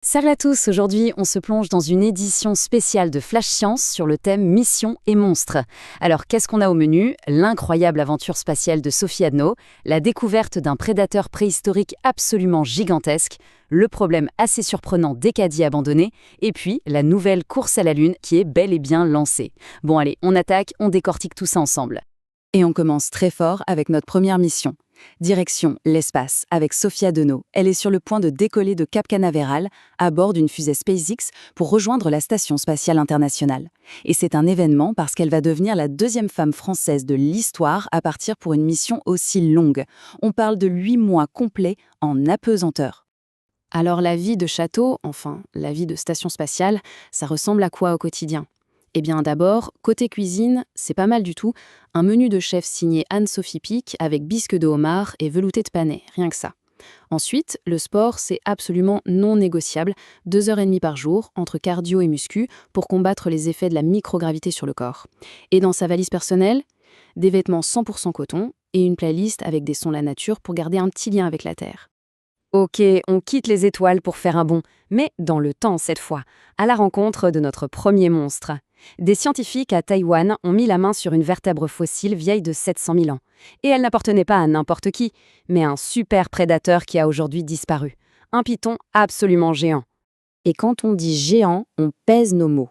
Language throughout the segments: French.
Salut à tous, aujourd'hui on se plonge dans une édition spéciale de Flash Science sur le thème Mission et monstres. Alors qu'est-ce qu'on a au menu? L'incroyable aventure spatiale de Sophie Adno, la découverte d'un prédateur préhistorique absolument gigantesque, le problème assez surprenant des caddies abandonnés, et puis la nouvelle course à la Lune qui est bel et bien lancée. Bon allez, on attaque, on décortique tout ça ensemble. Et on commence très fort avec notre première mission. Direction l'espace avec Sophie Adno. Elle est sur le point de décoller de Cap Canaveral à bord d'une fusée SpaceX pour rejoindre la Station spatiale internationale. Et c'est un événement parce qu'elle va devenir la deuxième femme française de l'histoire à partir pour une mission aussi longue. On parle de 8 mois complets en apesanteur. Alors la vie de château, enfin la vie de station spatiale, ça ressemble à quoi au quotidien? Eh bien d'abord, côté cuisine, c'est pas mal du tout, un menu de chef signé Anne-Sophie Pic avec bisque de homard et velouté de panais, rien que ça. Ensuite, le sport, c'est absolument non négociable, 2h30 par jour, entre cardio et muscu, pour combattre les effets de la microgravité sur le corps. Et dans sa valise personnelle, des vêtements 100% coton et une playlist avec des sons de la nature pour garder un petit lien avec la Terre. Ok, on quitte les étoiles pour faire un bond, mais dans le temps cette fois, à la rencontre de notre premier monstre. Des scientifiques à Taïwan ont mis la main sur une vertèbre fossile vieille de 700 000 ans. Et elle n'appartenait pas à n'importe qui, mais à un super prédateur qui a aujourd'hui disparu. Un python absolument géant. Et quand on dit géant, on pèse nos mots.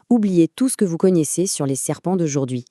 Oubliez tout ce que vous connaissez sur les serpents d'aujourd'hui.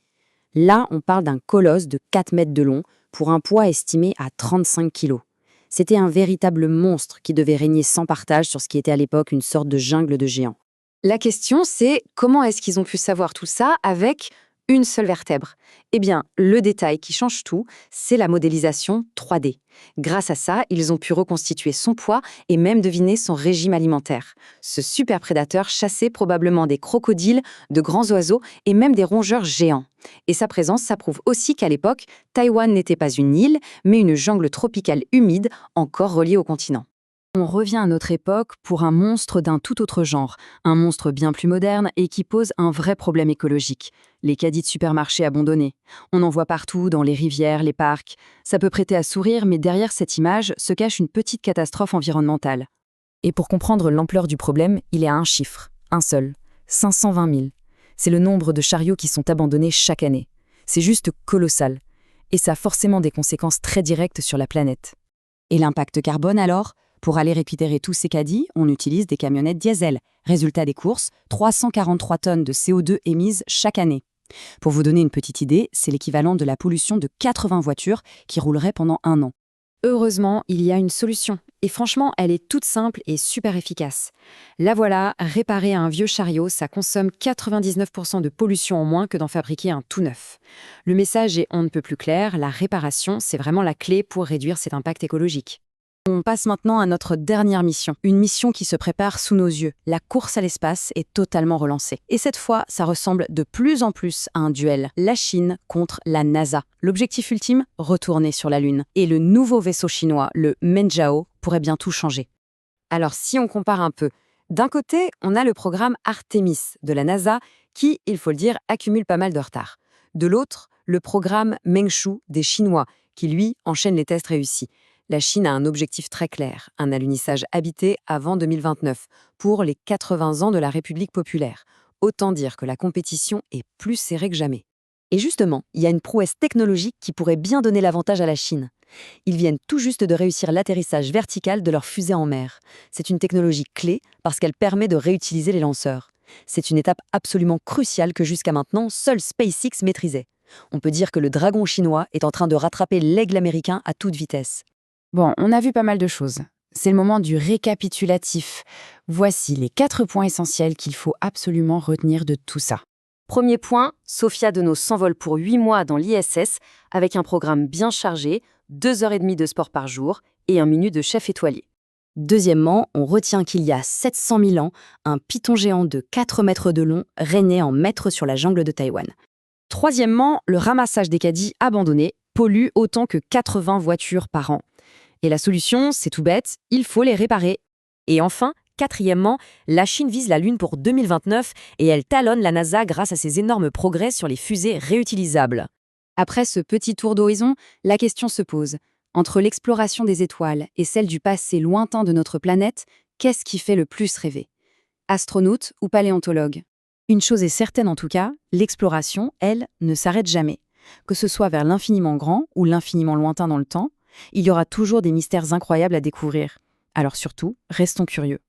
Là, on parle d'un colosse de 4 mètres de long pour un poids estimé à 35 kilos. C'était un véritable monstre qui devait régner sans partage sur ce qui était à l'époque une sorte de jungle de géants. La question, c'est comment est-ce qu'ils ont pu savoir tout ça avec une seule vertèbre? Eh bien, le détail qui change tout, c'est la modélisation 3D. Grâce à ça, ils ont pu reconstituer son poids et même deviner son régime alimentaire. Ce super prédateur chassait probablement des crocodiles, de grands oiseaux et même des rongeurs géants. Et sa présence, ça prouve aussi qu'à l'époque, Taïwan n'était pas une île, mais une jungle tropicale humide encore reliée au continent. On revient à notre époque pour un monstre d'un tout autre genre, un monstre bien plus moderne et qui pose un vrai problème écologique. Les caddies de supermarchés abandonnés. On en voit partout, dans les rivières, les parcs. Ça peut prêter à sourire, mais derrière cette image se cache une petite catastrophe environnementale. Et pour comprendre l'ampleur du problème, il y a un chiffre, un seul, 520 000. C'est le nombre de chariots qui sont abandonnés chaque année. C'est juste colossal. Et ça a forcément des conséquences très directes sur la planète. Et l'impact carbone alors ? Pour aller récupérer tous ces caddies, on utilise des camionnettes diesel. Résultat des courses, 343 tonnes de CO2 émises chaque année. Pour vous donner une petite idée, c'est l'équivalent de la pollution de 80 voitures qui rouleraient pendant un an. Heureusement, il y a une solution. Et franchement, elle est toute simple et super efficace. La voilà, réparer un vieux chariot, ça consomme 99% de pollution en moins que d'en fabriquer un tout neuf. Le message est on ne peut plus clair, la réparation, c'est vraiment la clé pour réduire cet impact écologique. On passe maintenant à notre dernière mission, une mission qui se prépare sous nos yeux. La course à l'espace est totalement relancée. Et cette fois, ça ressemble de plus en plus à un duel. La Chine contre la NASA. L'objectif ultime, retourner sur la Lune. Et le nouveau vaisseau chinois, le Menjiao, pourrait bien tout changer. Alors si on compare un peu, d'un côté, on a le programme Artemis de la NASA qui, il faut le dire, accumule pas mal de retard. De l'autre, le programme Mengshu des Chinois qui, lui, enchaîne les tests réussis. La Chine a un objectif très clair, un alunissage habité avant 2029, pour les 80 ans de la République populaire. Autant dire que la compétition est plus serrée que jamais. Et justement, il y a une prouesse technologique qui pourrait bien donner l'avantage à la Chine. Ils viennent tout juste de réussir l'atterrissage vertical de leur fusée en mer. C'est une technologie clé parce qu'elle permet de réutiliser les lanceurs. C'est une étape absolument cruciale que jusqu'à maintenant, seul SpaceX maîtrisait. On peut dire que le dragon chinois est en train de rattraper l'aigle américain à toute vitesse. Bon, on a vu pas mal de choses. C'est le moment du récapitulatif. Voici les 4 points essentiels qu'il faut absolument retenir de tout ça. Premier point, Sophie Adno s'envole pour 8 mois dans l'ISS avec un programme bien chargé, 2h30 de sport par jour et un menu de chef étoilé. Deuxièmement, on retient qu'il y a 700 000 ans, un python géant de 4 mètres de long régnait en maître sur la jungle de Taïwan. Troisièmement, le ramassage des caddies abandonnés pollue autant que 80 voitures par an. Et la solution, c'est tout bête, il faut les réparer. Et enfin, quatrièmement, la Chine vise la Lune pour 2029 et elle talonne la NASA grâce à ses énormes progrès sur les fusées réutilisables. Après ce petit tour d'horizon, la question se pose. Entre l'exploration des étoiles et celle du passé lointain de notre planète, Qu'est-ce qui fait le plus rêver? Astronaute ou paléontologue? Une chose est certaine en tout cas, l'exploration, elle, ne s'arrête jamais. Que ce soit vers l'infiniment grand ou l'infiniment lointain dans le temps, il y aura toujours des mystères incroyables à découvrir. Alors surtout, restons curieux.